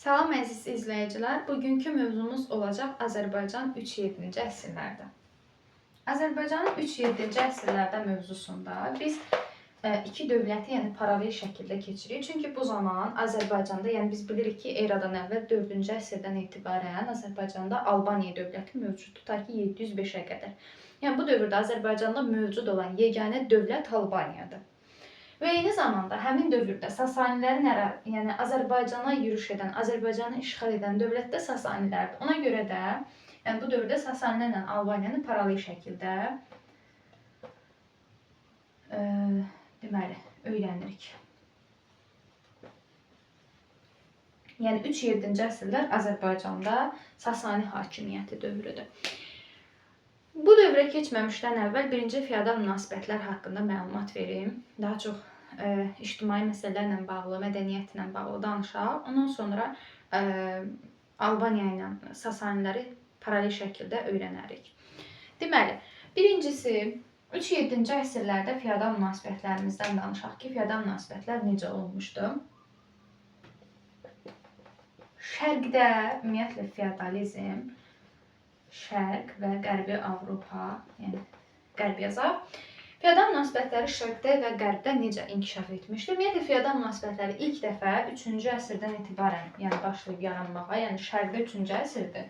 Salam əziz izləyicilər, bugünkü mövzumuz olacaq Azərbaycan 3-7-ci əsrlərdə. Azərbaycanın 3-7-ci əsrlərdə mövzusunda biz iki dövləti, yəni paralel şəkildə keçirik. Çünki bu zaman Azərbaycanda, yəni biz bilirik ki, eradan əvvəl 4-cü əsrdən etibarən Azərbaycanda Albaniya dövləti mövcuddur, ta ki 705-ə qədər. Yəni bu dövrdə Azərbaycanda mövcud olan yeganə dövlət Albaniyadır. Və eyni zamanda həmin dövrdə Sasanilərin yəni Azərbaycana yürüş edən, Azərbaycanı işğal edən dövlət də Sasanilərdir. Ona görə də yəni bu dövrdə Sasanilərlə Albaniyanı paralel şəkildə deməli öyrənirik. Yəni 3-7-ci əsrlər Azərbaycanda Sasani hakimiyyəti dövrüdür. Bu dövrə keçməmişdən əvvəl birinci feodal münasibətlər haqqında məlumat verim. Daha çox ictimai məsələlərlə bağlı, mədəniyyətlə bağlı danışaq. Ondan sonra Albaniya ilə Sasaniləri paralel şəkildə öyrənərik. Deməli, birincisi 3-7-ci əsrlərdə feodal münasibətlərimizdən danışaq ki, feodal münasibətlər necə olmuşdu? Şərqdə ümumiyyətlə feodalizm, Şərq və Qərbi Avropa, yəni Qərb yazaq. Feodal münasibətləri Şərqdə və Qərbdə necə inkişaf etmişdir? Ümumiyyətlə, feodal münasibətləri ilk dəfə 3-cü əsrdən etibarən başlayıb yaranmağa, yəni Şərqdə 3-cü əsrdir,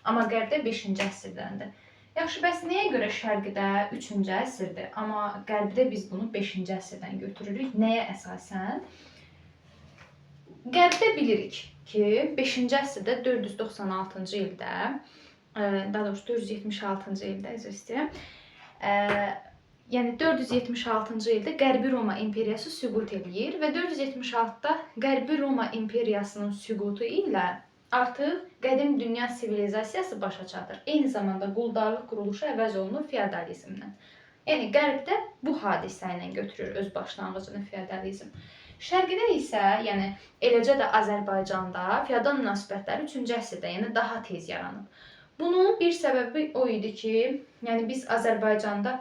amma Qərbdə 5-ci əsrdəndir. Yaxşı, bəs nəyə görə Şərqdə 3-cü əsrdir, amma Qərbdə biz bunu 5-ci əsrdən götürürük? Nəyə əsasən? Qərbdə bilirik ki, 5-ci əsrdə 496-cı ildə, daha doğrusu 476-cı ildə, üzr istəyirəm, yəni 476-cı ildə Qərbi Roma imperiyası süqut edir və 476-da Qərbi Roma imperiyasının süqutu ilə artıq qədim dünya sivilizasiyası başa çatır. Eyni zamanda quldarlıq quruluşu əvəz olunur feodalizmlə. Yəni Qərbdə bu hadisə ilə götürür öz başlanğıcını feodalizm. Şərqdə isə, yəni eləcə də Azərbaycanda feodal münasibətləri 3-cü əsrdə, yəni daha tez yaranıb. Bunun bir səbəbi o idi ki, yəni biz Azərbaycanda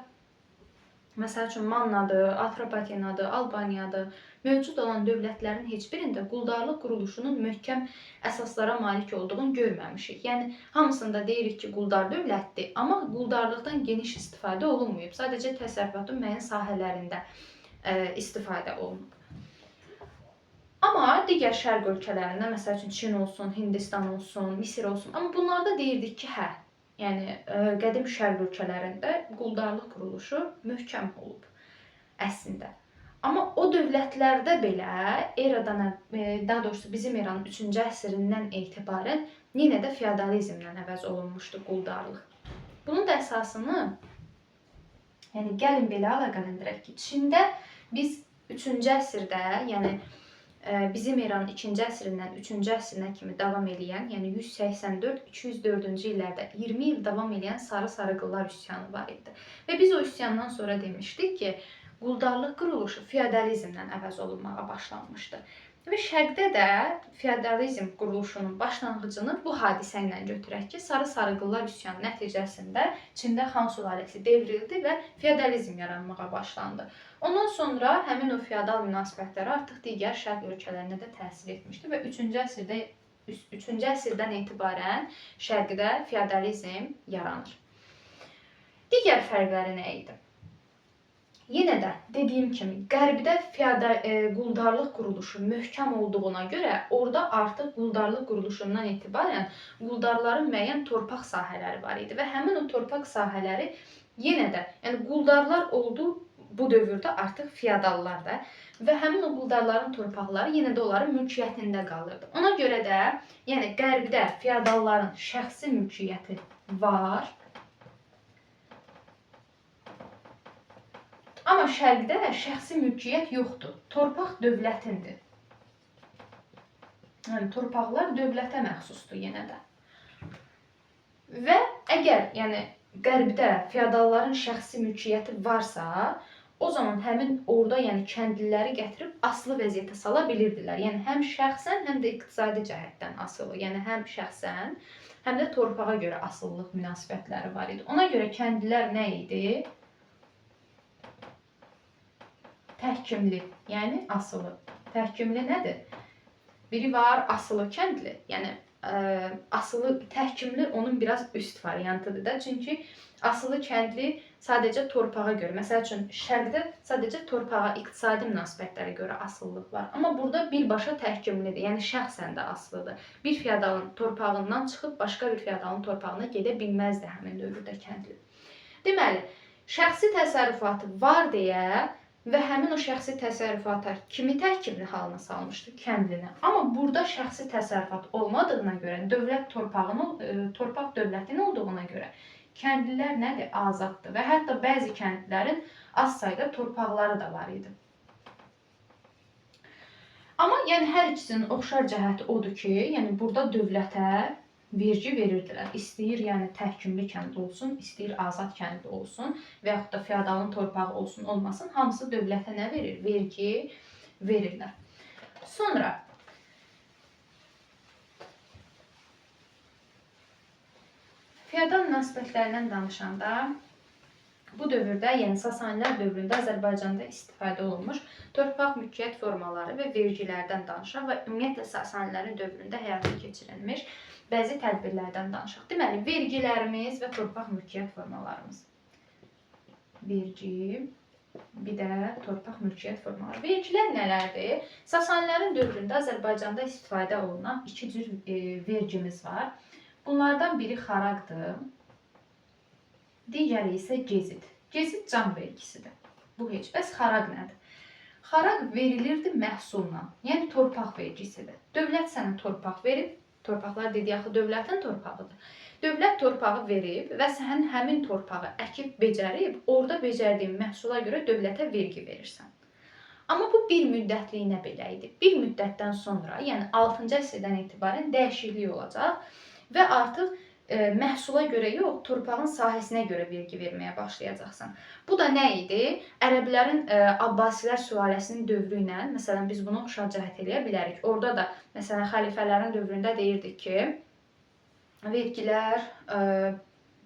məsəl üçün Mannadır, Atropatenadır, Albaniyadır, mövcud olan dövlətlərin heç birində quldarlıq quruluşunun möhkəm əsaslara malik olduğunu görməmişik. Yəni hamısında deyirik ki, quldar dövlətdir, amma quldarlıqdan geniş istifadə olunmayıb. Sadəcə təsərrüfatın müəyyən sahələrində istifadə olunub. Amma digər şərq ölkələrində, məsəl üçün Çin olsun, Hindistan olsun, Misir olsun, amma bunlarda deyirdik ki, yəni qədim şərq ölkələrində quldarlıq quruluşu möhkəm olub əslində. Amma o dövlətlərdə belə eradan, daha doğrusu bizim eranın 3-cü əsrindən etibarən yenə də feodalizmlə əvəz olunmuşdu quldarlıq. Bunun da əsasını, yəni gəlin belə əlaqələndirək ki, Çində biz 3-cü əsrdə, yəni bizim eranın 2-ci əsrindən 3-cü əsrinə kimi davam edən, yəni 184-204-cü illərdə 20 il davam edən sarı-sarıqıllar üsyanı var idi. Və biz o üsyandan sonra demişdik ki, quldarlıq quruluşu feodalizmlə əvəz olunmağa başlanmışdı. Və Şərqdə də feodalizm quruluşunun başlanğıcını bu hadisə ilə götürək ki, sarı-sarıqıllar üsyanı nəticəsində Çində xan sülaləsi devrildi və feodalizm yaranmağa başlandı. Ondan sonra həmin o feodal münasibətləri artıq digər şərq ölkələrinə də təsir etmişdi və 3-cü əsrdən etibarən Şərqdə feodalizm yaranır. Digər fərqləri nə idi? Yenə də dediyim kimi, Qərbdə quldarlıq quruluşu möhkəm olduğuna görə, orada artıq quldarlıq quruluşundan etibarən quldarların müəyyən torpaq sahələri var idi və həmin o torpaq sahələri yenə də, yəni quldarlar oldu bu dövrdə artıq feodallar da və həmin o quldarların torpaqları yenə də onların mülkiyyətində qalırdı. Ona görə də, yəni Qərbdə feodalların şəxsi mülkiyyəti var, amma Şərqdə şəxsi mülkiyyət yoxdur. Torpaq dövlətindir. Yəni, torpaqlar dövlətə məxsusdur yenə də. Və əgər yəni, Qərbdə feodalların şəxsi mülkiyyəti varsa, o zaman həmin orada yəni, kəndliləri gətirib asılı vəziyyətə sala bilirdilər. Yəni, həm şəxsən, həm də iqtisadi cəhətdən asılı. Yəni, həm şəxsən, həm də torpağa görə asılılıq münasibətləri var idi. Ona görə kəndlilər nə idi? Təhkimli, yəni asılı. Təhkimli nədir? Biri var asılı kəndli, yəni asılı təhkimli onun biraz üst variantıdır da. Çünki asılı kəndli sadəcə torpağa görə, məsəl üçün şərqdə sadəcə torpağa, iqtisadi münasibətlərə görə asılılıq var. Amma burada birbaşa təhkimlidir, yəni şəxsən də asılıdır. Bir feodalın torpağından çıxıb başqa bir feodalın torpağına gedə bilməzdi həmin dövrdə kəndli. Deməli, şəxsi təsərrüfatı var deyə və həmin o şəxsi təsərrüfata kimi təhkimli halına salmışdı kəndlini. Amma burada şəxsi təsərrüfat olmadığına görə, dövlət torpaq dövlətin olduğuna görə kəndlilər nədir? Azaddır və hətta bəzi kəndlilərin az sayda torpaqları da var idi. Amma yəni hər ikisinin oxşar cəhəti odur ki, yəni burada dövlətə vergi verirdilər. İstəyir yəni təhkimli kənd olsun, istəyir azad kənd olsun və yaxud da feodalın torpağı olsun, olmasın, hamısı dövlətə nə verir? Vergi verirlər. Sonra feodal münasibətlərindən danışanda bu dövrdə, yəni Sasanilər dövründə Azərbaycanda istifadə olunmuş torpaq mülkiyyət formaları və vergilərdən danışaq və ümumiyyətlə Sasanilərin dövründə həyata keçirilmiş bəzi tədbirlərdən danışaq. Deməli, vergilərimiz və torpaq mülkiyyət formalarımız. Vergi, bir də torpaq mülkiyyət formaları. Vergilər nələrdir? Sasanilərin dövründə Azərbaycanda istifadə olunan iki cür vergimiz var. Bunlardan biri xaraqdır, digəri isə gezid. Gezid can vergisidir. Bu heç. Bəs xaraq nədir? Xaraq verilirdi məhsulla, yəni torpaq vergisidir. Dövlət sənə torpaq verib, torpaqlar dedik axı dövlətin torpağıdır. Dövlət torpağı verib və sən həmin torpağı əkib becərib, orada becərdiyin məhsula görə dövlətə vergi verirsən. Amma bu bir müddətliyinə belə idi. Bir müddətdən sonra, yəni 6-cı əsrdən etibarən dəyişiklik olacaq və artıq məhsula görə yox, torpağın sahəsinə görə vergi verməyə başlayacaqsan. Bu da nə idi? Ərəblərin Abbasilər sülaləsinin dövrü ilə, məsələn, biz bunu oxşar cəhət eləyə bilərik. Orada da, məsələn, xəlifələrin dövründə deyirdik ki, vergilər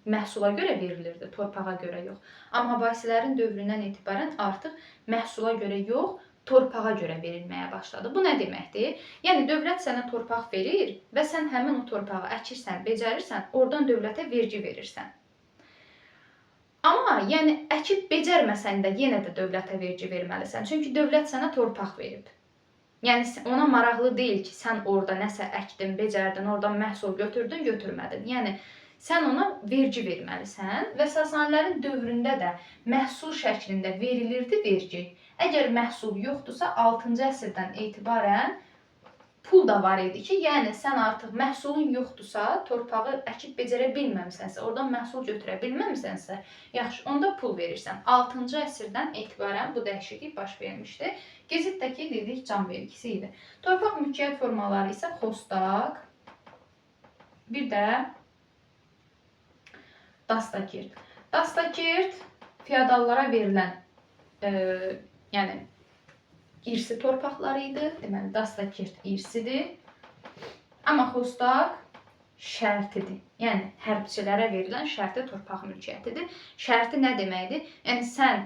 məhsula görə verilirdi, torpağa görə yox. Amma Abbasilərin dövründən etibarən artıq məhsula görə yox, torpağa görə verilməyə başladı. Bu nə deməkdir? Yəni, dövlət sənə torpaq verir və sən həmin o torpağı əkirsən, becərirsən, oradan dövlətə vergi verirsən. Amma, yəni, əkib becərməsən də yenə də dövlətə vergi verməlisən. Çünki dövlət sənə torpaq verib. Yəni, ona maraqlı deyil ki, sən orada nəsə əkdin, becərdin, oradan məhsul götürdün, götürmədin. Yəni, sən ona vergi verməlisən və Sasanilərin dövründə də məhsul şəklində verilirdi vergi. Əgər məhsul yoxdursa, 6-cı əsrdən etibarən pul da var idi ki, yəni sən artıq məhsulun yoxdursa, torpağı əkib becərə bilməmisənsə, oradan məhsul götürə bilməmisənsə, yaxşı, onda pul verirsən. 6-cı əsrdən etibarən bu dəyişiklik baş vermişdi. Geziddə dedik can vergisi idi. Torpaq mülkiyyət formaları isə xostaq, bir də dastakirt. Dastakirt feodallara verilən yəni irsi torpaqları idi. Deməli, dastakirt irsidir. Amma xostaq şərtidir. Yəni, hərbçilərə verilən şərti torpaq mülkiyyətidir. Şərti nə deməkdir? Yəni, sən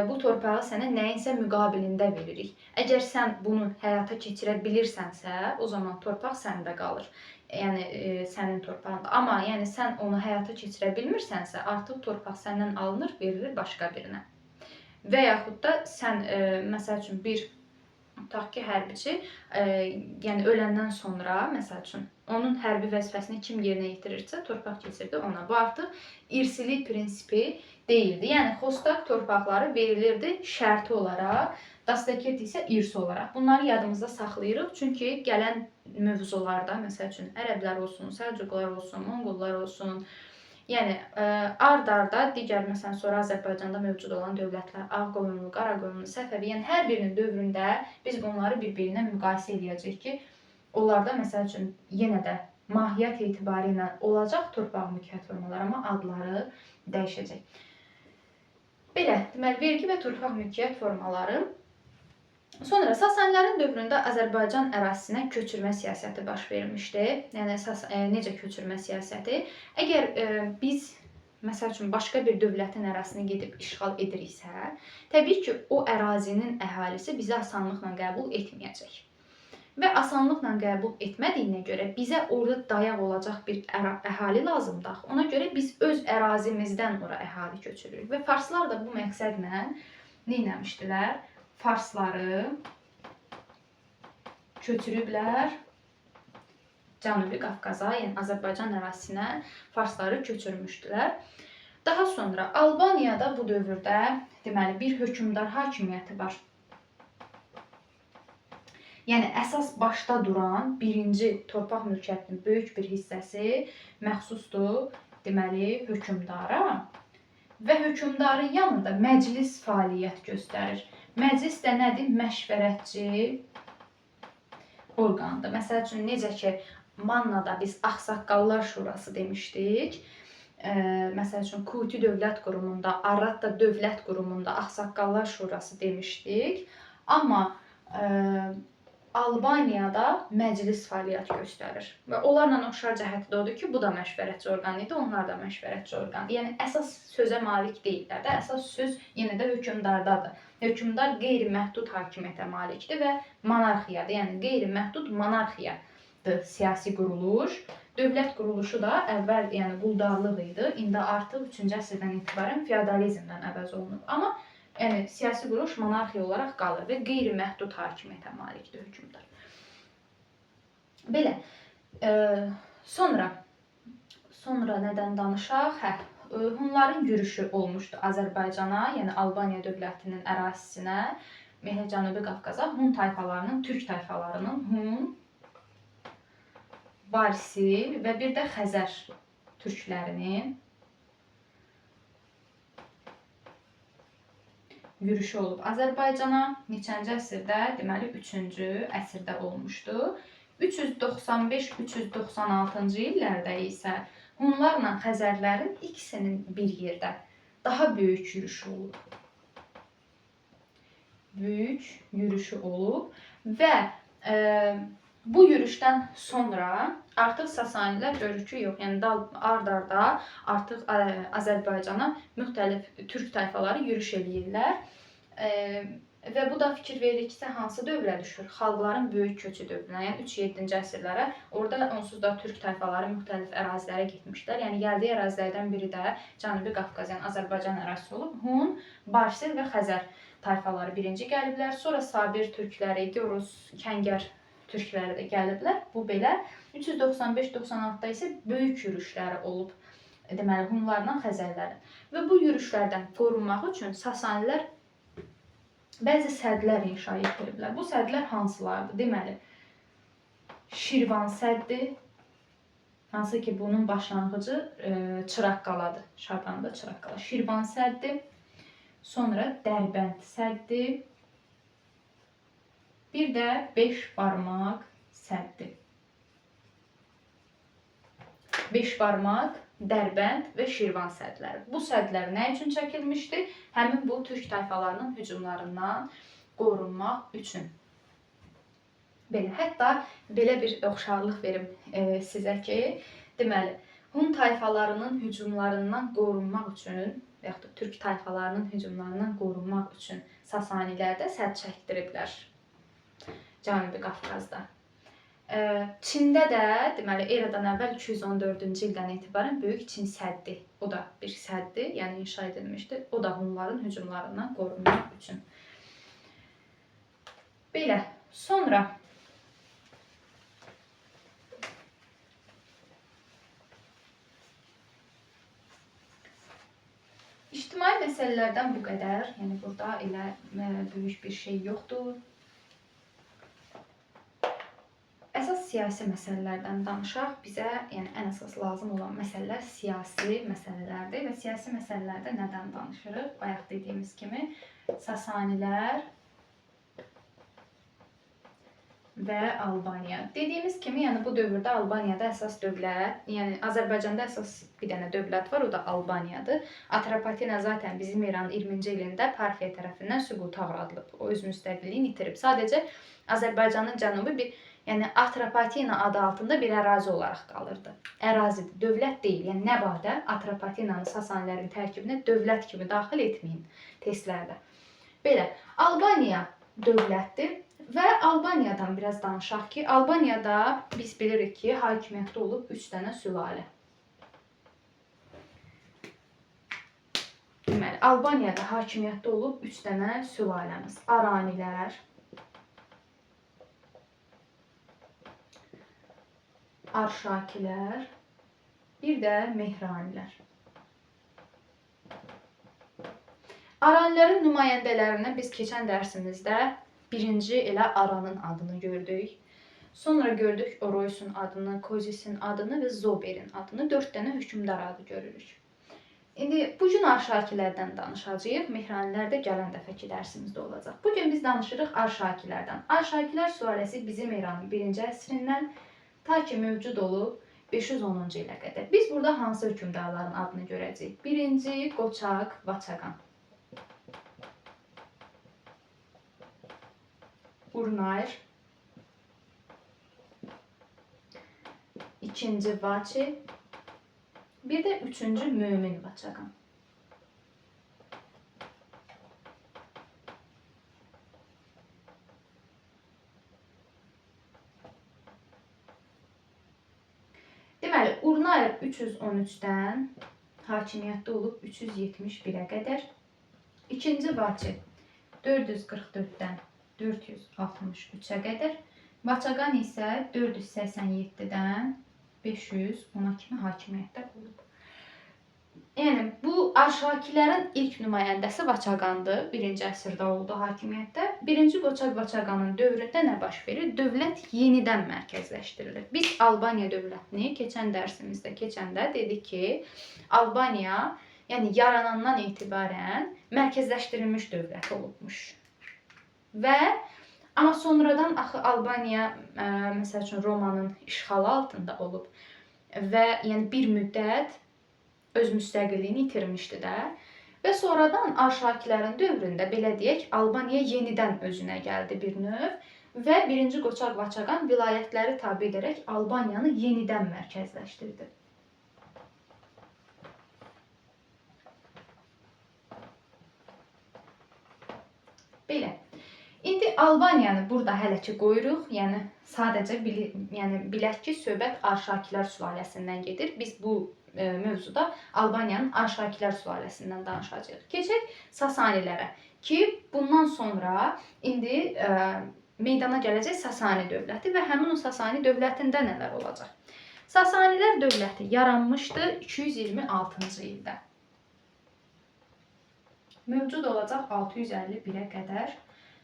bu torpağı sənə nəyinsə müqabilində veririk. Əgər sən bunu həyata keçirə bilirsənsə, o zaman torpaq səndə qalır. Yəni, sənin torpağında. Amma yəni, sən onu həyata keçirə bilmirsənsə, artıq torpaq səndən alınır, verilir başqa birinə. Və yaxud da sən, məsəl üçün, bir tutaq ki, hərbiçi, yəni öləndən sonra, məsəl üçün, onun hərbi vəzifəsini kim yerinə yetirirsə, torpaq keçirdi ona. Bu artıq irsilik prinsipi deyildi. Yəni, xostaq torpaqları verilirdi şərti olaraq, dastakirt isə irsi olaraq. Bunları yadımızda saxlayırıq. Çünki gələn mövzularda, məsəl üçün, ərəblər olsun, səlcuqlar olsun, monqollar olsun, yəni, ard-arda digər, məsələn, sonra Azərbaycanda mövcud olan dövlətlər, Ağqoyunlu, Qaraqoyunlu, Səfəvi, yəni hər birinin dövründə biz bunları bir-birinə müqayisə edəcəyik ki, onlarda, məsəl üçün, yenə də mahiyyət etibarı ilə olacaq torpaq mülkiyyət formaları, amma adları dəyişəcək. Belə, deməli, vergi və torpaq mülkiyyət formaları. Sonra Sasanilərin dövründə Azərbaycan ərazisinə köçürmə siyasəti baş vermişdi. Yəni, necə köçürmə siyasəti? Əgər biz, məsəl üçün, başqa bir dövlətin ərazisini gedib işğal ediriksə, təbii ki, o ərazinin əhalisi bizi asanlıqla qəbul etməyəcək. və asanlıqla qəbul etmədiyinə görə bizə orada dayaq olacaq bir əhali lazımdır. Ona görə biz öz ərazimizdən ora əhali köçürürük və farslar da bu məqsədlə nə etmişdilər? Farsları köçürüblər Cənubi Qafqaza, yəni Azərbaycan ərazisinə farsları köçürmüşdülər. Daha sonra Albaniyada bu dövrdə deməli bir hökmdar hakimiyyəti var. Yəni əsas başda duran birinci torpaq mülkiyyətinin böyük bir hissəsi məxsusdur deməli hökmdara və hökmdarın yanında məclis fəaliyyət göstərir. Məclis də nədir? Məşvərətçi orqandır. Məsəl üçün necə ki Mannada biz Ağsaqqallar Şurası demişdik. Məsəl üçün Kuti Dövlət Qurumunda, Arradda Dövlət Qurumunda Ağsaqqallar Şurası demişdik. Amma Albaniyada məclis fəaliyyət göstərir və onlarla oxşar cəhəti də odur ki, bu da məşvərətçi orqan idi, onlar da məşvərətçi orqan. Yəni əsas sözə malik deyillər də, əsas söz yenə də hökmdardadır. Hökmdar qeyri-məhdud hakimiyyətə malikdir və monarxiyadır. Yəni qeyri-məhdud monarxiyadır siyasi quruluş. Dövlət quruluşu da əvvəl yəni quldarlıq idi, indi artıq 3-cü əsrdən etibarən feodalizmdən əvəz olunub. Amma yəni siyasi quruluş monarxiya olaraq qalır və qeyri-məhdud hakimiyyətə malikdir hökmdar. Belə. Sonra nədən danışaq? Hunların yürüşü olmuşdu Azərbaycana, yəni Albaniya dövlətinin ərazisinə, Cənubi Qafqaza, Hun tayfalarının, Türk tayfalarının, Hun, Barsil və bir də Xəzər türklərinin yürüşü olub Azərbaycana. Neçənci əsrdə? Deməli 3-cü əsrdə olmuşdu. 395-396-cı illərdə isə Hunlarla Xəzərlərin ikisinin bir yerdə daha böyük yürüşü olub. Və bu yürüşdən sonra artıq Sasanilər görür ki, yox, yəni ard-arda artıq Azərbaycana müxtəlif türk tayfaları yürüş eləyirlər. Və bu da fikir verir ki, hansı dövrə düşür? Xalqların böyük köçü dövrünə, yəni 3-7-ci əsrlərə. Orada onsuz da türk tayfaları müxtəlif ərazilərə getmişlər. Yəni gəldiyi ərazilərdən biri də Cənubi Qafqaz, yəni Azərbaycan ərazisi olub. Hun, Barsil və Xəzər tayfaları birinci gəliblər. Sonra Sabir türkləri, Gorus, Kəngər türkləri də gəliblər. Bu belə 395-96-da isə böyük yürüşləri olub. Deməli, Hunlarla Xəzərlərin. Və bu yürüşlərdən qorunmaq üçün Sasanilər bəzi sədlər inşa etdiriblər. Bu sədlər hansılardır? Deməli, Şirvan səddi, hansı ki bunun başlanğıcı Çıraqqaladır. Şabanda Çıraqqala. Şirvan səddi, sonra Dərbənd səddi, bir də 5 barmaq səddi. 5 barmaq, Dərbənd və Şirvan sədləri. Bu sədlər nə üçün çəkilmişdi? Həmin bu türk tayfalarının hücumlarından qorunmaq üçün. Belə, hətta belə bir oxşarlıq verim sizə ki, deməli, Hun tayfalarının hücumlarından qorunmaq üçün, yaxud da türk tayfalarının hücumlarından qorunmaq üçün Sasanilər də sədd çəkdiriblər Cənubi Qafqazda. Çində də, deməli, eradan əvvəl 214-cü ildən etibarən Böyük Çin səddi, o da bir səddi, yəni inşa edilmişdir. O da Hunların hücumlarından qorunmaq üçün. Belə, sonra ictimai məsələlərdən bu qədər. Yəni, burada elə böyük bir şey yoxdur. Əsas siyasi məsələlərdən danışaq. Bizə yəni, ən əsas lazım olan məsələlər siyasi məsələlərdir. Və siyasi məsələlərdə nədən danışırıq? Bayaq dediyimiz kimi Sasanilər və Albaniya. Dediyimiz kimi, yəni bu dövrdə Albaniyada əsas dövlət, yəni Azərbaycanda əsas bir dənə dövlət var, o da Albaniyadır. Atropatena zaten bizim İranın 20-ci ilində Parfiya tərəfindən süquta uğradılıb. O öz müstəqilliyini itirib. Sadəcə Azərbaycanın cənubu bir yəni Atropatena adı altında bir ərazi olaraq qalırdı. Ərazidir, dövlət deyil. Yəni nə badə Atropatenanı Sasanilərin tərkibinə dövlət kimi daxil etməyin testlərdə. Belə, Albaniya dövlətdir Və Albaniyadan biraz danışaq ki, Albaniyada biz bilirik ki, hakimiyyətdə olub 3 dənə sülalə. Deməli, Albaniyada hakimiyyətdə olub 3 dənə sülaləmiz. Aranilər, Arşakilər, bir də Mehranilər. Aranilərin nümayəndələrinə biz keçən dərsimizdə birinci elə Aranın adını gördük. Sonra gördük Oroysun adını, Kozisin adını və Zoberin adını. 4 dənə hökmdar adı görürük. İndi bugün Arşakilərdən danışacağıq. Mehranilər də gələn dəfəki dərsimizdə olacaq. Bugün biz danışırıq Arşakilərdən. Arşakilər sülaləsi bizim İranın 1-ci əsrindən ta ki mövcud olub 510-cu ilə qədər. Biz burada hansı hökmdarların adını görəcəyik? Birinci Qoçaq Vaçaqan, Urnayr, ikinci Vaçi, bir də üçüncü Mömin Vaçaqan. Deməli, Urnayr 313-dən hakimiyyətdə olub 371-ə qədər. İkinci Vaçi 444-dən 463-ə qədər. Vaçaqan isə 487-dən 510-a kimi hakimiyyətdə olub. Yəni, bu Arşakilərin ilk nümayəndəsi Vaçaqandır. 1-ci əsrdə oldu hakimiyyətdə. 1-ci Qoçaq Vaçaqanın dövründə nə baş verir? Dövlət yenidən mərkəzləşdirilir. Biz Albaniya dövlətini keçən dərsimizdə keçəndə dedik ki, Albaniya, yəni yaranandan etibarən mərkəzləşdirilmiş dövlət olubmuş. Və amma sonradan axı Albaniya məsəl üçün Romanın işğalı altında olub və yəni bir müddət öz müstəqilliyini itirmişdi də. Və sonradan Arşakilərin dövründə belə deyək, Albaniya yenidən özünə gəldi bir növ və 1-ci Qoçaq Vaçaqan vilayətləri tabe edərək Albaniyanı yenidən mərkəzləşdirdi. Belə. İndi Albaniyanı burada hələ ki qoyuruq. Yəni sadəcə bilək ki, söhbət Arşakilər sülaləsindən gedir. Biz bu mövzuda Albaniyanın Arşakilər sülaləsindən danışacağıq. Keçək Sasanilərə ki, bundan sonra indi meydana gələcək Sasani dövləti və həmin o Sasani dövlətində nələr olacaq? Sasanilər dövləti yaranmışdı 226-cı ildə. Mövcud olacaq 651-ə qədər,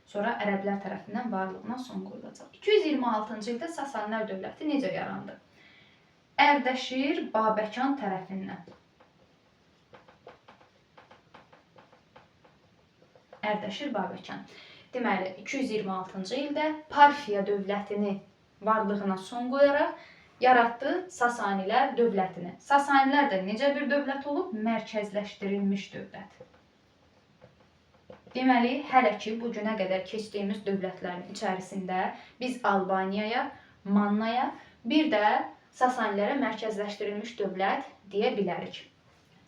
sonra ərəblər tərəfindən varlığına son qoyulacaq. 226-cı ildə Sasanilər dövləti necə yarandı? Ərdəşir Babəkan tərəfindən. Ərdəşir Babəkan. Deməli, 226-cı ildə Parfiya dövlətini varlığına son qoyaraq yaratdı Sasanilər dövlətini. Sasanilər də necə bir dövlət olub? Mərkəzləşdirilmiş dövlət. Deməli, hələ ki, bugünə qədər keçdiyimiz dövlətlərin içərisində biz Albaniyaya, Mannaya, bir də Sasanilərə mərkəzləşdirilmiş dövlət deyə bilərik.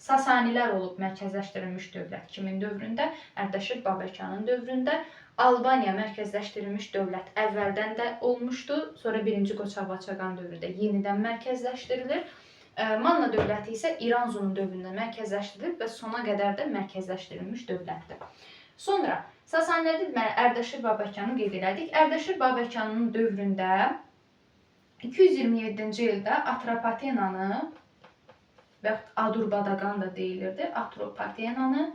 Sasanilər olub mərkəzləşdirilmiş dövlət kimin dövründə? Ərdəşir Babəkanın dövründə. Albaniya mərkəzləşdirilmiş dövlət əvvəldən də olmuşdu. Sonra 1-ci Qoçaq Vaçaqan dövründə yenidən mərkəzləşdirilir. Manna dövləti isə İranzunun dövründə mərkəzləşdirilir və sona qədər də mərkəzləşdirilmiş dövlətdir. Sonra Sasanilərdə deməli Ərdəşir Babəkanı qeyd elədik. Ərdəşir Babəkanın dövründə 227-ci ildə Atropatenanı və Adurbadagan da deyilirdi. Atropatenanı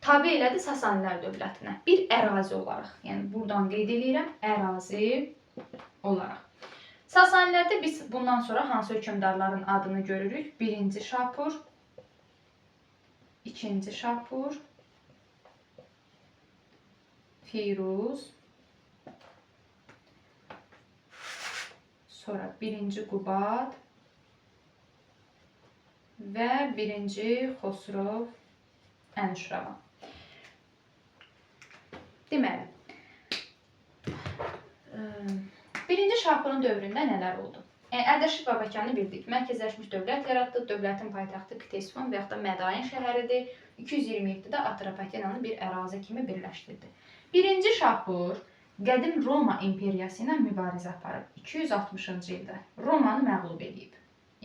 tabe elədi Sasanilər dövlətinə. Bir ərazi olaraq. Yəni buradan qeyd edirəm, ərazi olaraq. Sasanilərdə biz bundan sonra hansı hökmdarların adını görürük? 1-ci Şapur, 2-ci Şapur, Firuz, sonra 1-ci Qubad və 1-ci Xosrov Ənşirvan. Deməli, 1-ci Şapurun dövründə nələr oldu? Ərdəşir Babəkanı bildik. Mərkəzləşmiş dövlət yaratdı. Dövlətin paytaxtı Ktesifon və yaxud da Mədain şəhəridir. 227-də Atropatenanı bir ərazi kimi birləşdirdi. Birinci Şapur qədim Roma imperiyası ilə mübarizə aparıb. 260-cı ildə Romanı məğlub edib.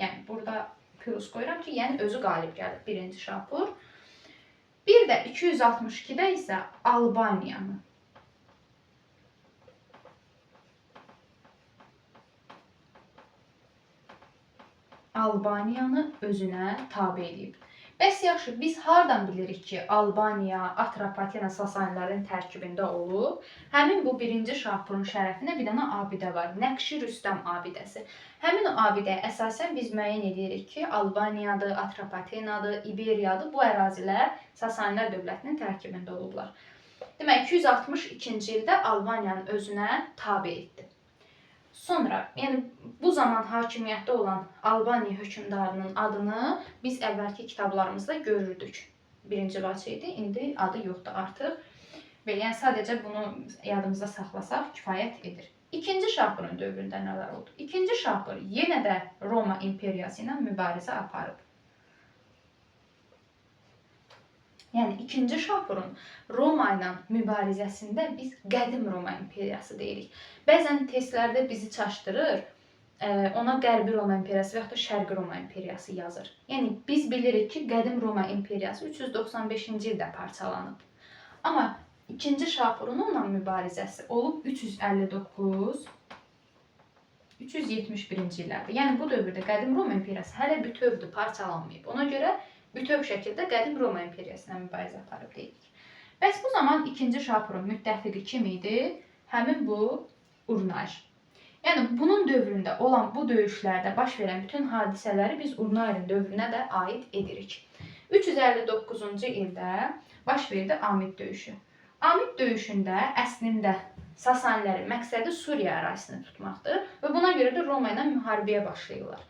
Yəni burada plus qoyuram ki, yəni özü qalib gəlib birinci Şapur. Bir də 262-də isə Albaniyanı özünə tabe edib. Bəs yaxşı, biz hardan bilirik ki, Albaniya, Atropatena Sasanilərin tərkibində olub? Həmin bu birinci Şapurun şərəfinə bir dənə abidə var. Nəqşi Rüstəm abidəsi. Həmin o abidəyə əsasən biz müəyyən edirik ki, Albaniyadır, Atropatenadır, İberiyadır. Bu ərazilər Sasanilər dövlətinin tərkibində olublar. Demək, 262-ci ildə Albaniyanın özünə tabe etdi. Sonra, yəni bu zaman hakimiyyətdə olan Albaniya hökmdarının adını biz əvvəlki kitablarımızda görürdük. Birinci Vaçe idi, indi adı yoxdur artıq. Belə, yəni sadəcə bunu yadımızda saxlasaq kifayət edir. İkinci Şapurun dövründə nələr oldu? İkinci Şapur yenə də Roma imperiyası ilə mübarizə aparıb. Yəni, ikinci Şapurun Roma ilə mübarizəsində biz qədim Roma imperiyası deyirik. Bəzən testlərdə bizi çaşdırır, ona Qərbi Roma imperiyası və yaxud da Şərqi Roma imperiyası yazır. Yəni, biz bilirik ki, qədim Roma imperiyası 395-ci ildə parçalanıb. Amma ikinci Şapurun onunla mübarizəsi olub 354-371-ci illərdə. Yəni, bu dövrdə qədim Roma imperiyası hələ bütövdür, parçalanmayıb. Ona görə bütöv şəkildə qədim Roma imperiyasına mübarizə aparıb deyirik. Bəs bu zaman ikinci Şapurun müttəfiqi kim idi? Həmin bu Urnayr. Yəni bunun dövründə olan bu döyüşlərdə baş verən bütün hadisələri biz Urnayrın dövrünə də aid edirik. 359-cu ildə baş verdi Amid döyüşü. Amid döyüşündə əslində Sasanilərin məqsədi Suriya ərazisini tutmaqdır və buna görə də Roma ilə müharibəyə başlayırlar.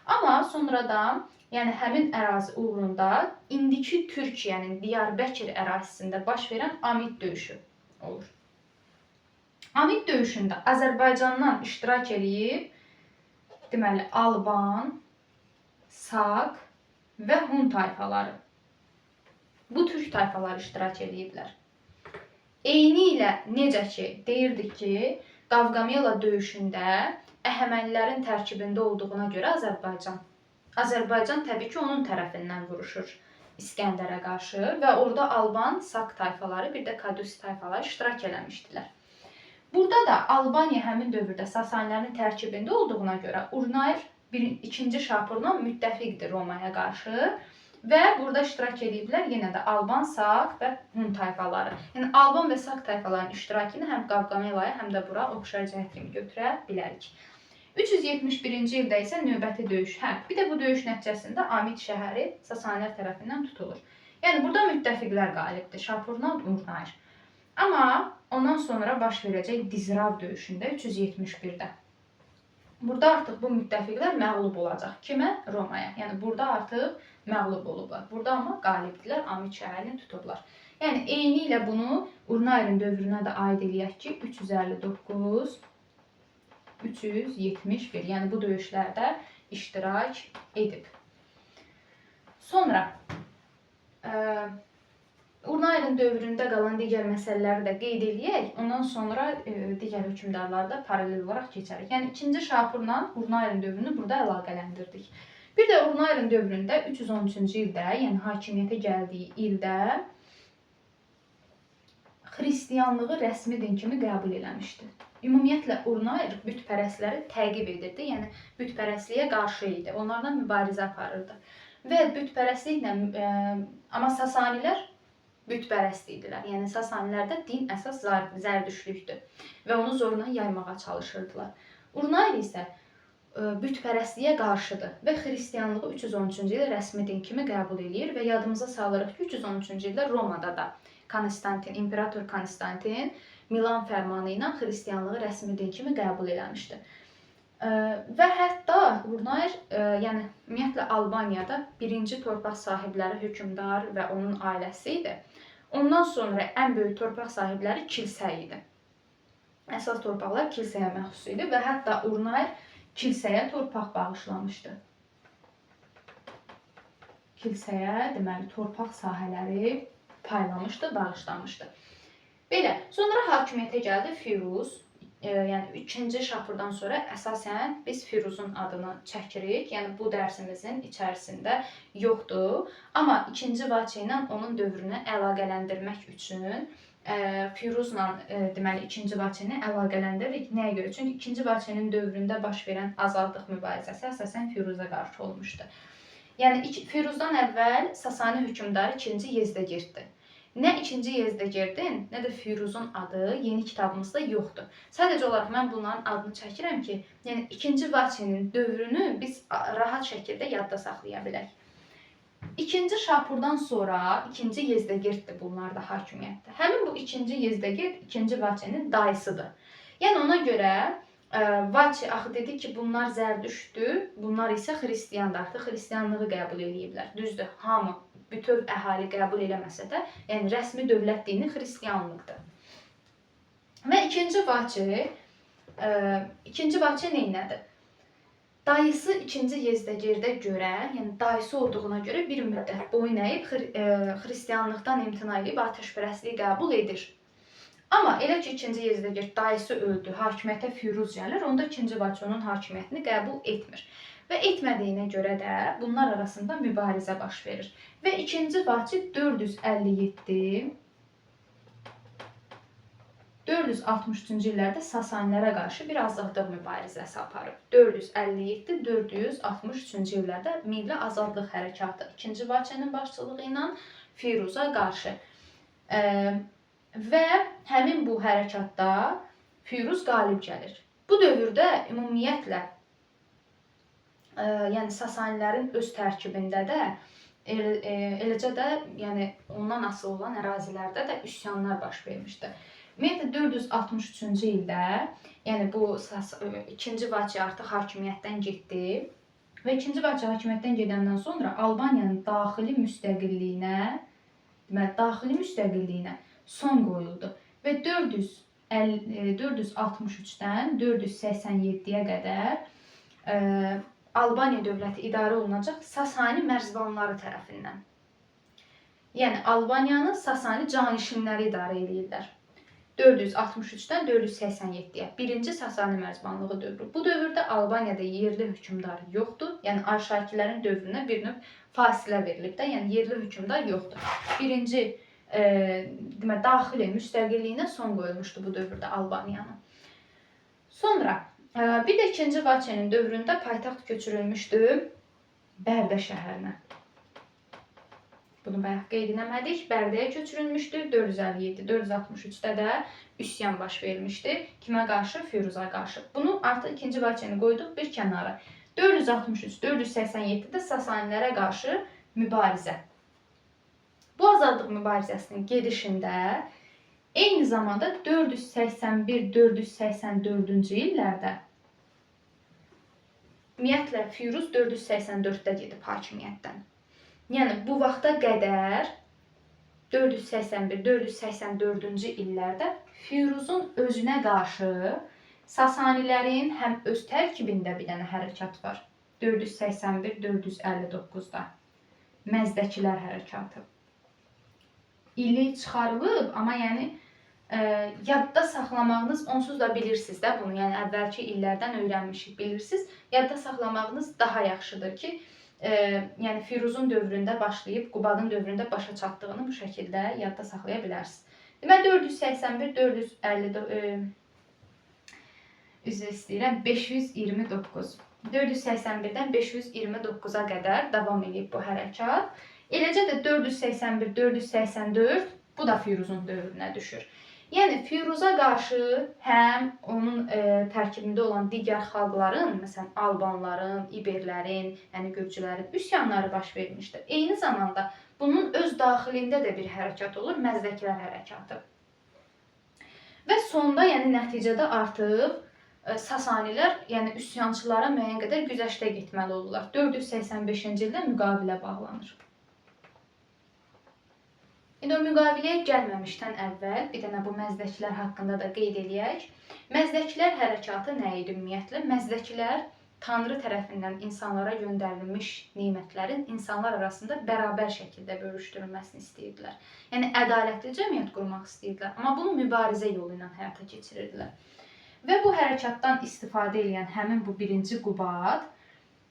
Amma sonradan yəni həmin ərazi uğrunda indiki Türkiyənin Diyarbəkir ərazisində baş verən Amid döyüşü olur. Amid döyüşündə Azərbaycandan iştirak edib, deməli Alban, Saq və Hun tayfaları. Bu türk tayfaları iştirak ediblər. Eyni ilə necə ki deyirdik ki, Qavqamela döyüşündə Əhəmənilərin tərkibində olduğuna görə Azərbaycan təbii ki, onun tərəfindən vuruşur İskəndərə qarşı və orada Alban, Saq tayfaları, bir də Kadusi tayfaları iştirak eləmişdilər. Burada da Albaniya həmin dövrdə Sasanilərin tərkibində olduğuna görə Urnayr ikinci Şapurla müttəfiqdir Romaya qarşı və burada iştirak ediblər yenə də Alban, Saq və Hun tayfaları. Yəni Alban və Saq tayfalarının iştirakını həm Qavqamelaya, həm də bura oxşar cəhət kimi götürə bilərik. 371-ci ildə isə növbəti döyüş. Bir də bu döyüş nəticəsində Amid şəhəri Sasanilər tərəfindən tutulur. Yəni burada müttəfiqlər qalibdir, Şapurla Urnayr. Amma ondan sonra baş verəcək Dizrav döyüşündə 371-də. Burada artıq bu müttəfiqlər məğlub olacaq. Kimə? Romaya. Yəni burada artıq məğlub olublar. Burada amma qalibdilər, Amid şəhərini tutublar. Yəni eyni ilə bunu Urnayrın dövrünə də aid eləyək ki, 359-371, yəni bu döyüşlərdə iştirak edib. Sonra Urnayrın dövründə qalan digər məsələləri də qeyd eləyək, ondan sonra digər hökmdarlarda paralel olaraq keçərik. Yəni 2-ci Şapurla Urnayrın dövrünü burada əlaqələndirdik. Bir də Urnayrın dövründə 313-cü ildə, yəni hakimiyyətə gəldiyi ildə xristianlığı rəsmi din kimi qəbul eləmişdi. Ümumiyyətlə Urnayr bütpərəstləri təqib edirdi, yəni bütpərəstliyə qarşı idi, onlarla mübarizə aparırdı. Və bütpərəstliklə, amma Sasanilər bütpərəst idilər. Yəni Sasanilərdə din əsas zərdüştlükdür və onu zorla yaymağa çalışırdılar. Urnayr isə bütpərəstliyə qarşıdır və xristianlığı 313-cü ildə rəsmi din kimi qəbul edir və yadımıza salırıq ki, 313-cü ildə Romada da İmperator Konstantin Milan fərmanı ilə xristianlığı rəsmi din kimi qəbul eləmişdi. Və hətta Urnayr, yəni ümumiyyətlə Albaniyada birinci torpaq sahibləri hökmdar və onun ailəsi idi. Ondan sonra ən böyük torpaq sahibləri kilsə idi. Əsas torpaqlar kilsəyə məxsus idi və hətta Urnayr kilsəyə torpaq bağışlamışdı. Kilsəyə, deməli, torpaq sahələri paylamışdı, bağışlamışdı. Belə, sonra hakimiyyətə gəldi Firuz. Yəni 2-ci Şapurdan sonra əsasən biz Firuzun adını çəkirik. Yəni bu dərsimizin içərisində yoxdur. Amma 2-ci Vaçe ilə onun dövrünü əlaqələndirmək üçün Firuzla deməli 2-ci Vaçeni əlaqələndiririk. Nəyə görə? Çünki 2-ci Vaçenin dövründə baş verən azadlıq mübarizəsi əsasən Firuza qarşı olmuşdu. Yəni Firuzdan əvvəl Sasani hökmdarı 2-ci Yezdegirddir. Nə 2-ci Yezdegirdin, nə də Firuzun adı yeni kitabımızda yoxdur. Sadəcə olaraq mən bunların adını çəkirəm ki, yəni 2-ci Vaçenin dövrünü biz rahat şəkildə yadda saxlaya bilək. 2-ci Şapurdan sonra 2-ci Yezdegirddir bunlar da hakimiyyətdə. Həmin bu 2-ci Yezdegird 2-ci Vaçenin dayısıdır. Yəni ona görə Vaçe axı dedi ki, bunlar Zərdüştdür, bunlar isə xristiyandır. Artıq xristiyanlığı qəbul ediblər. Düzdür, hamı, bütöv əhali qəbul eləməsə də, yəni rəsmi dövlət dini xristiyanlıqdır. Və 2-ci Vaçe neynədir? Dayısı 2-ci Yezdegirdə görə, yəni dayısı olduğuna görə bir müddət boyun əyib xristiyanlıqdan imtina edib atəşpərəstliyi qəbul edir. Amma elə ki 2-ci Yezdegird dayısı öldü, hakimiyyətə Firuz gəlir, onda 2-ci Vaçe onun hakimiyyətini qəbul etmir. Və etmədiyinə görə də bunlar arasında mübarizə baş verir. Və 2-ci Vaçe 453-cü illərdə Sasanilərə qarşı bir azadlıq mübarizəsi aparıb. 457-463-cü illərdə Milli Azadlıq Hərəkatı 2-ci Vaçenin başçılığı ilə Firuza qarşı. Və həmin bu hərəkatda Firuz qalib gəlir. Bu dövrdə ümumiyyətlə yəni Sasanilərin öz tərkibində də eləcə də yəni ondan asılı olan ərazilərdə də üsyanlar baş vermişdi. Ümumiyyətlə 463-cü ildə, yəni bu 2-ci Vaçe artıq hakimiyyətdən getdi və 2-ci Vaçe hakimiyyətdən gedəndən sonra Albaniyanın daxili müstəqilliyinə son qoyuldu və 463-dən 487-yə qədər Albaniya dövləti idarə olunacaq Sasani mərzbanları tərəfindən. Yəni Albaniyanı Sasani canişinləri idarə edirlər. 463-dən 487-yə. Birinci Sasani mərzbanlığı dövrü. Bu dövrdə Albaniyada yerli hökmdar yoxdur. Yəni Arşakilərin dövrünə bir növ fasilə verilib də, yəni yerli hökmdar yoxdur. Birinci daxili müstəqilliyinə son qoyulmuşdu bu dövrdə Albaniyanın. Sonra bir də 2-ci Vaçenin dövründə paytaxt köçürülmüşdü Bərdə şəhərinə. Bunu bayaq qeyd eləmədik. Bərdəyə köçürülmüşdü 457-463-də də üsyan baş vermişdi. Kimə qarşı? Firuza qarşı. Bunu artıq 2-ci Vaçeni qoyduq bir kənara. 463-487-də Sasanilərə qarşı mübarizə. Bu azadlıq mübarizəsinin gedişində eyni zamanda 481-484-cü illərdə ümumiyyətlə Firuz 484-də gedib hakimiyyətdən. Yəni bu vaxta qədər 481-484-cü illərdə Firuzun özünə qarşı Sasanilərin həm öz tərkibində bir dənə hərəkat var. 481-459-da Məzdəkilər hərəkatı. İli çıxarılıb, amma yəni yadda saxlamağınız, onsuz da bilirsiniz də bunu, yəni əvvəlki illərdən öyrənmişik, bilirsiniz. Yadda saxlamağınız daha yaxşıdır ki, yəni Firuzun dövründə başlayıb Qubadın dövründə başa çatdığını bu şəkildə yadda saxlaya bilərsiniz. Deməli 529. 481-dən 529-a qədər davam edib bu hərəkat. Eləcə də 481-484 bu da Firuzun dövrünə düşür. Yəni Firuza qarşı həm onun tərkibində olan digər xalqların, məsələn Albanların, İberlərin, yəni Gürcülərin üsyanları baş vermişdir. Eyni zamanda bunun öz daxilində də bir hərəkat olur, Məzdəkilər hərəkatı. Və sonda, yəni nəticədə artıq Sasanilər, yəni üsyançılara müəyyən qədər güzəştə getməli olurlar. 485-ci ildə müqavilə bağlanır. İndi o müqaviləyə gəlməmişdən əvvəl bir dənə bu Məzdəkilər haqqında da qeyd eləyək. Məzdəkilər hərəkatı nə idi ümumiyyətlə? Məzdəkilər Tanrı tərəfindən insanlara göndərilmiş nemətlərin insanlar arasında bərabər şəkildə bölüşdürülməsini istəyirdilər. Yəni ədalətli cəmiyyət qurmaq istəyirdilər, amma bunu mübarizə yolu ilə həyata keçirirdilər. Və bu hərəkatdan istifadə edən həmin bu birinci Qubad,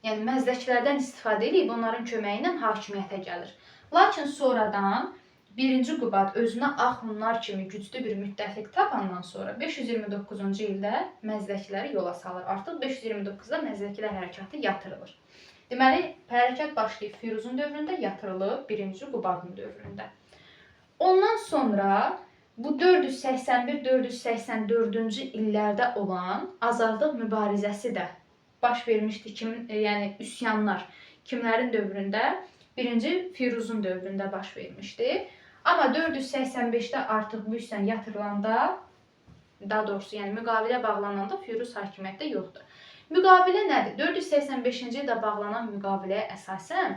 yəni məzdəkilərdən istifadə edib onların köməyi ilə hakimiyyətə gəlir. Lakin sonradan birinci Qubad özünə ağ hunlar kimi güclü bir müttəfiq tapandan sonra 529-cu ildə məzdəkiləri yola salır. Artıq 529-da məzdəkilər hərəkatı yatırılır. Deməli, hərəkat başlayıb Firuzun dövründə, yatırılıb birinci Qubadın dövründə. Ondan sonra bu 481-484-cü illərdə olan azadlıq mübarizəsi də baş vermişdi. Yəni üsyanlar kimlərin dövründə? Birinci Firuzun dövründə baş vermişdi. Amma 485-də artıq bu üsyan yatırılanda, daha doğrusu yəni müqavilə bağlananda Firuz hakimiyyətdə yoxdur. Müqavilə nədir? 485-ci ildə bağlanan müqaviləyə əsasən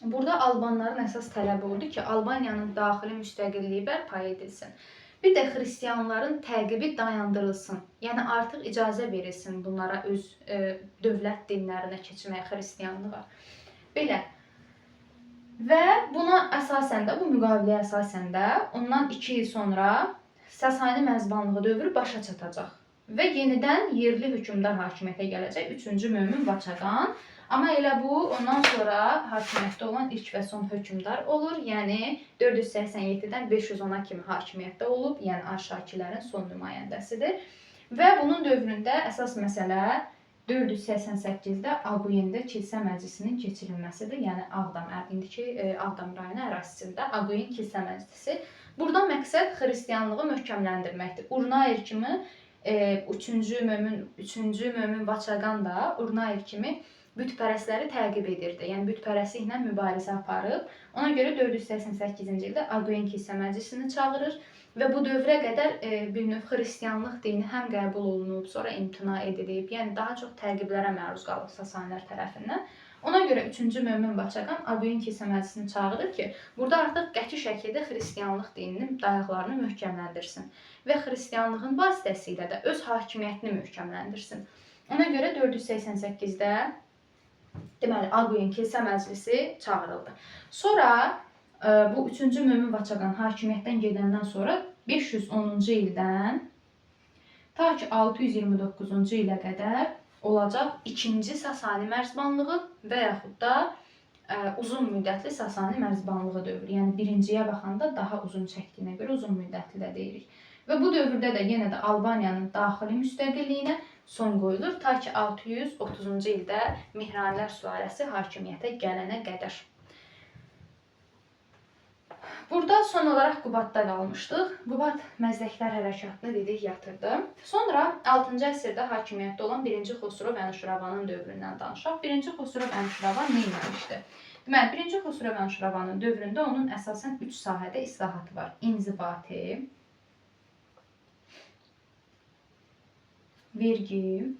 burada Albanların əsas tələbi oldu ki, Albaniyanın daxili müstəqilliyi bərpa edilsin. Bir də xristianların təqibi dayandırılsın. Yəni artıq icazə verilsin bunlara öz dövlət dinlərinə keçməyə, xristianlığa. Belə. Və buna əsasən də, bu müqaviləyə əsasən də ondan 2 il sonra Sasani mərzbanlığı dövrü başa çatacaq. Və yenidən yerli hökmdar hakimiyyətə gələcək 3-cü Mömin Vaçaqan. Amma elə bu, ondan sonra hakimiyyətdə olan ilk və son hökmdar olur. Yəni 487-dən 510-a kimi hakimiyyətdə olub, yəni Arşakilərin son nümayəndəsidir. Və bunun dövründə əsas məsələ 488-də Ağuyində kilsə məclisinin keçirilməsidir. Yəni Ağdam, indiki Ağdam rayonu ərazisində Ağuyin kilsə məclisi. Burada məqsəd xristianlığı möhkəmləndirməkdir. Urnayer kimi 3-cü Mömin Vaçaqan da Urnayer kimi bütpərəstləri təqib edirdi. Yəni bütpərəstliklə mübarizə aparıb. Ona görə 488-ci ildə Ağuyin kilsə məclisini çağırır. Və bu dövrə qədər bir növ xristianlıq dini həm qəbul olunub, sonra imtina edilib, yəni daha çox təqiblərə məruz qalıb Sasanilər tərəfindən. Ona görə 3-cü Mömin Vaçaqan Ağuyin kilsə məclisini çağırır ki, burada artıq qəti şəkildə xristianlıq dininin dayaqlarını möhkəmləndirsin və xristianlığın vasitəsilə də öz hakimiyyətini möhkəmləndirsin. Ona görə 488-də deməli Ağuyin kilsə məclisi çağırıldı. Sonra bu 3-cü Mömin Vaçaqan hakimiyyətdən gedəndən sonra 510-cu ildən ta ki 629-cu ilə qədər olacaq 2-ci Sasani mərzbanlığı və yaxud da uzun müddətli Sasani mərzbanlığı dövrü. Yəni birinciyə baxanda daha uzun çəkdiyinə görə uzun müddətli də deyirik. Və bu dövrdə də yenə də Albaniyanın daxili müstəqilliyinə son qoyulur ta ki 630-cu ildə Mihranilər sülaləsi hakimiyyətə gələnə qədər. Burada son olaraq Qubadda qalmışdıq. Qubad məzdəklər hərəkatını dedik, yatırdı. Sonra 6-cı əsrdə hakimiyyətdə olan 1-ci Xosrov Ənuşiravanın dövründən danışaq. 1-ci Xosrov Ənuşiravan nə etmişdi? Deməli, 1-ci Xosrov Ənuşiravanın dövründə onun əsasən 3 sahədə islahatı var. İnzibati, vergi,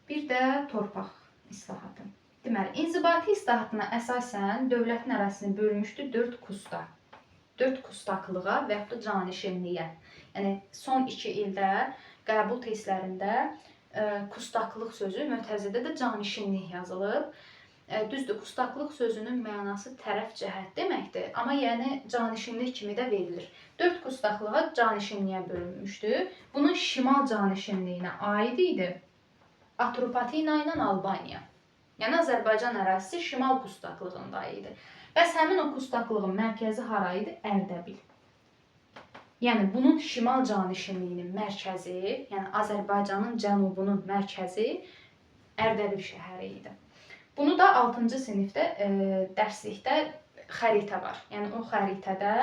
bir də torpaq islahatı. Deməli, inzibati islahatına əsasən dövlətin ərazisini bölmüşdü 4 kusta. 4 kustaqlığa və yaxud da canişinliyə. Yəni, son 2 ildə qəbul testlərində kustaqlıq sözü, mötərizədə də canişinlik yazılıb. Düzdür, kustaqlıq sözünün mənası tərəf cəhət deməkdir, amma yəni canişinlik kimi də verilir. 4 kustaqlığa canişinliyə bölünmüşdü. Bunun şimal canişinliyinə aid idi Atropatina ilə Albaniya. Yəni Azərbaycan ərazisi şimal kustaqlığında idi. Bəs həmin o kustaqlığın mərkəzi hara idi? Ərdəbil. Yəni bunun şimal canişinliyinin mərkəzi, yəni Azərbaycanın cənubunun mərkəzi Ərdəbil şəhəri idi. Bunu da 6-cı sinifdə dərslikdə xəritə var. Yəni o xəritədə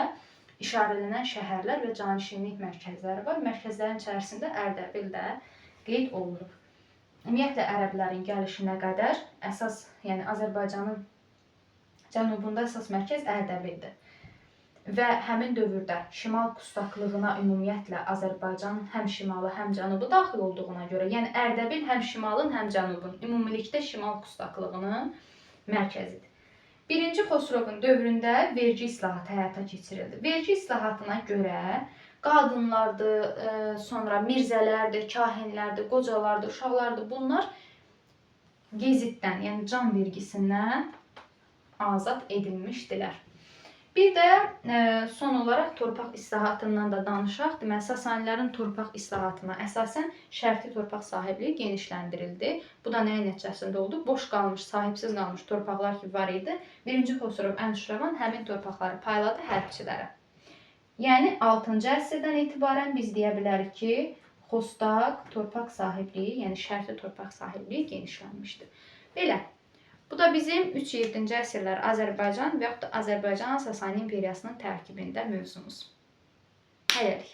işarələnən şəhərlər və canişinlik mərkəzləri var. Mərkəzlərin içərisində Ərdəbil də qeyd olunub. Ümumiyyətlə, ərəblərin gəlişinə qədər əsas, yəni Azərbaycanın cənubunda əsas mərkəz Ərdəbildir. Və həmin dövrdə şimal kustaqlığına ümumiyyətlə Azərbaycanın həm şimalı, həm cənubu daxil olduğuna görə, yəni Ərdəbil həm şimalın, həm cənubun, ümumilikdə şimal kustaqlığının mərkəzidir. 1-ci Xosrovun dövründə vergi islahatı həyata keçirildi. Vergi islahatına görə Qadınlardır, sonra mirzələrdir, kahinlərdir, qocalardır, uşaqlardır. Bunlar gezitdən, yəni can vergisindən azad edilmişdilər. Bir də son olaraq torpaq islahatından da danışaq. Deməli, Sasanilərin torpaq islahatına əsasən şərti torpaq sahibliyi genişləndirildi. Bu da nəyin nəticəsində oldu? Boş qalmış, sahibsiz qalmış torpaqlar ki var idi. 1-ci Xosrov Ənşiravan həmin torpaqları payladı hərbçilərə. Yəni 6-cı əsrdən etibarən biz deyə bilərik ki, xostaq torpaq sahibliyi, yəni şərti torpaq sahibliyi genişlənmişdir. Belə. Bu da bizim 3-7-ci əsrlər Azərbaycan və yaxud da Azərbaycan Sasani imperiyasının tərkibində mövzumuz. Hələlik.